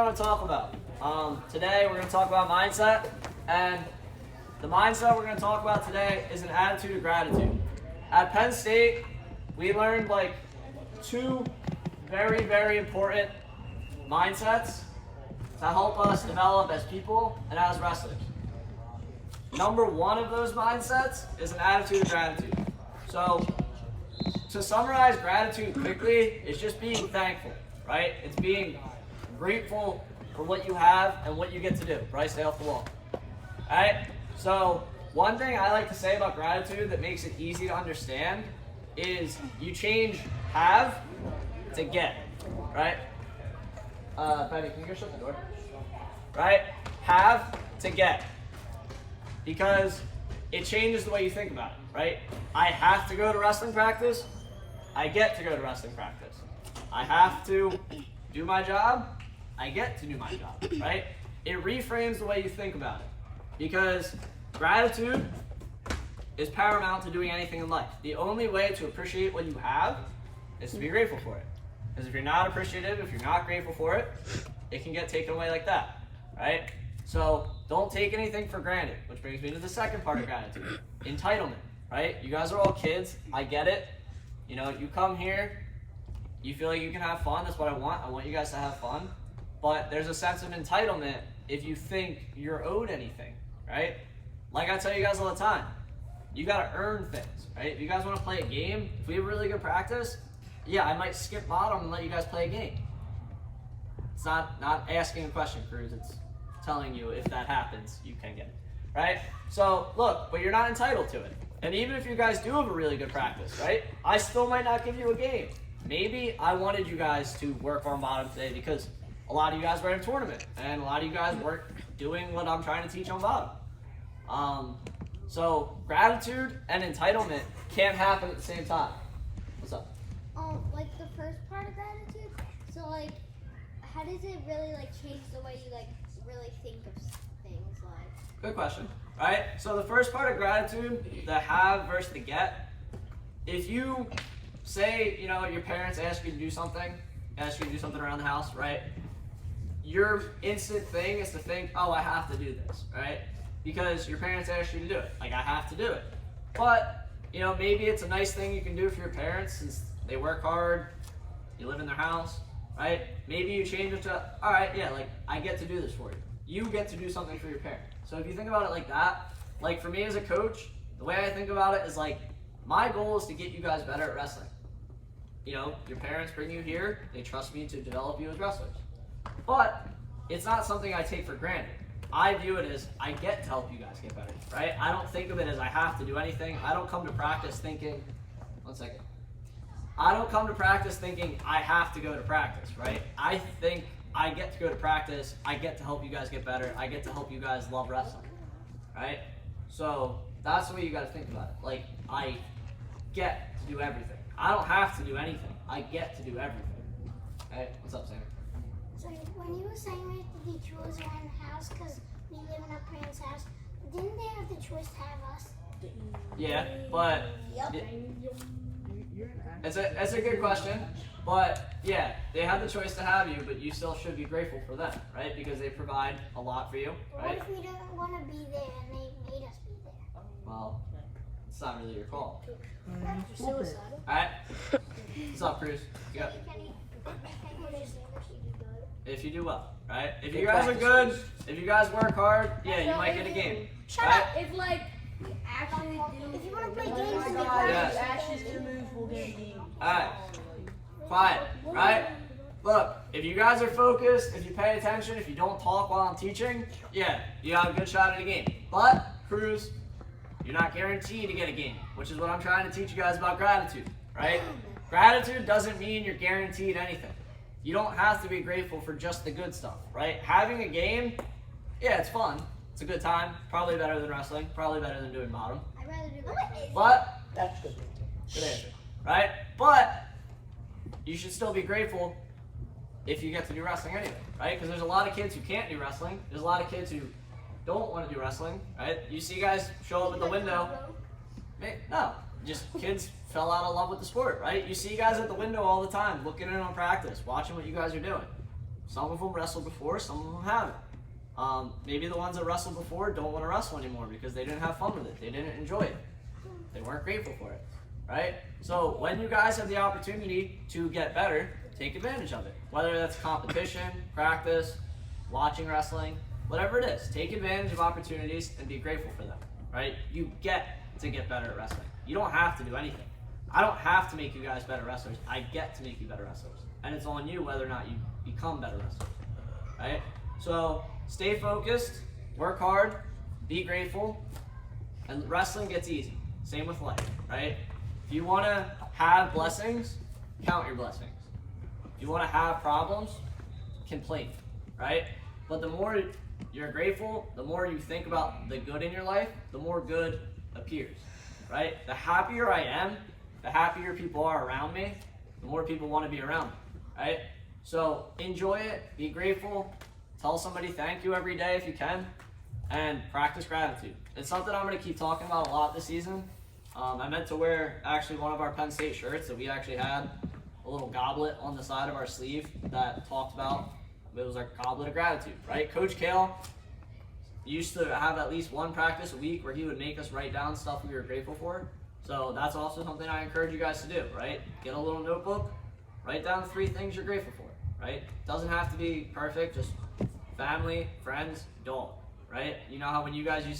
going to talk about. Today we're going to talk about mindset, and the mindset we're going to talk about today is an attitude of gratitude. At Penn State, we learned like two very, very important mindsets to help us develop as people and as wrestlers. Number one of those mindsets is an attitude of gratitude. So, to summarize gratitude quickly, it's just being thankful, right? It's being grateful for what you have and what you get to do, right? Stay off the wall. All right? So, one thing I like to say about gratitude that makes it easy to understand is you change have to get, right? Betty, can you go shut the door? Right? Have to get. Because it changes the way you think about it, right? I have to go to wrestling practice. I get to go to wrestling practice. I have to do my job. I get to do my job, right? It reframes the way you think about it. Because gratitude is paramount to doing anything in life. The only way to appreciate what you have is to be grateful for it. Because if you're not appreciative, if you're not grateful for it, it can get taken away like that, right? So don't take anything for granted, which brings me to the second part of gratitude, entitlement, right? You guys are all kids. I get it. You know, you come here, you feel like you can have fun. That's what I want. I want you guys to have fun. But there's a sense of entitlement if you think you're owed anything, right? Like I tell you guys all the time, you got to earn things, right? If you guys want to play a game, if we have really good practice, yeah, I might skip bottom and let you guys play a game. It's not asking a question, Cruz. It's telling you if that happens, you can get it, right? So look, but you're not entitled to it. And even if you guys do have a really good practice, right? I still might not give you a game. Maybe I wanted you guys to work on bottom today because a lot of you guys were in a tournament and a lot of you guys weren't doing what I'm trying to teach on bottom. So gratitude and entitlement can't happen at the same time. What's up? Like the first part of gratitude. So like, how does it really like change the way you like really think of things like? Good question. All right. So the first part of gratitude, the have versus the get. If you say, you know, your parents ask you to do something around the house, right? Your instant thing is to think, oh, I have to do this, right? Because your parents asked you to do it. Like, I have to do it. But, you know, maybe it's a nice thing you can do for your parents since they work hard, you live in their house, right? Maybe you change it to, all right, yeah, like, I get to do this for you. You get to do something for your parent. So if you think about it like that, like for me as a coach, the way I think about it is like, my goal is to get you guys better at wrestling. You know, your parents bring you here, they trust me to develop you as wrestlers. But it's not something I take for granted. I view it as I get to help you guys get better, right? I don't think of it as I have to do anything. I don't come to practice thinking, one second. I don't come to practice thinking I have to go to practice, right? I think I get to go to practice. I get to help you guys get better. I get to help you guys love wrestling, right? So that's the way you got to think about it. Like, I get to do everything. I don't have to do anything. I get to do everything. Hey, what's up, Sam? So when you were saying we have to be chores around the house because we live in our parents' house, didn't they have the choice to have us? Yeah, but it's a good question. But yeah, they had the choice to have you, but you still should be grateful for them, right? Because they provide a lot for you, right? What if we didn't want to be there and they made us be there? Well, it's not really your call. Suicidal. All right. What's up, Cruz? Go. If you do well, right? If you guys are good, if you guys work hard, yeah, you might get a game. Shut right? up! If like we actually do, If you want to play games and be Yeah. quiet. actually do moves, we'll get a game. Alright. Quiet, right? Look, if you guys are focused, if you pay attention, if you don't talk while I'm teaching, yeah, you have a good shot at a game. But, Cruz, you're not guaranteed to get a game, which is what I'm trying to teach you guys about gratitude, right? Gratitude doesn't mean you're guaranteed anything. You don't have to be grateful for just the good stuff, right? Having a game, yeah, it's fun. It's a good time. Probably better than wrestling. Probably better than doing bottom. I'd rather do that. But, That's good. good answer, right? But, you should still be grateful if you get to do wrestling anyway, right? Because there's a lot of kids who can't do wrestling. There's a lot of kids who don't want to do wrestling, right? You see guys show up at the window. No, just kids fell out of love with the sport, right? You see guys at the window all the time, looking in on practice, watching what you guys are doing. Some of them wrestled before, some of them haven't. Maybe the ones that wrestled before don't want to wrestle anymore because they didn't have fun with it. They didn't enjoy it. They weren't grateful for it, right? So when you guys have the opportunity to get better, take advantage of it. Whether that's competition, practice, watching wrestling, whatever it is, take advantage of opportunities and be grateful for them, right? You get to get better at wrestling. You don't have to do anything. I don't have to make you guys better wrestlers. I get to make you better wrestlers. And it's on you whether or not you become better wrestlers, right? So stay focused, work hard, be grateful, and wrestling gets easy. Same with life, right? If you want to have blessings, count your blessings. If you want to have problems, complain, right? But the more you're grateful, the more you think about the good in your life, the more good appears, right? The happier I am, the happier people are around me, the more people want to be around me, right? So enjoy it, be grateful, tell somebody thank you every day if you can, and practice gratitude. It's something I'm going to keep talking about a lot this season. I meant to wear actually one of our Penn State shirts that we actually had a little goblet on the side of our sleeve that talked about, it was our goblet of gratitude, right? Coach Kale used to have at least one practice a week where he would make us write down stuff we were grateful for. So that's also something I encourage you guys to do, right? Get a little notebook, write down 3 things you're grateful for, right? Doesn't have to be perfect, just family, friends, dog, right? You know how when you guys used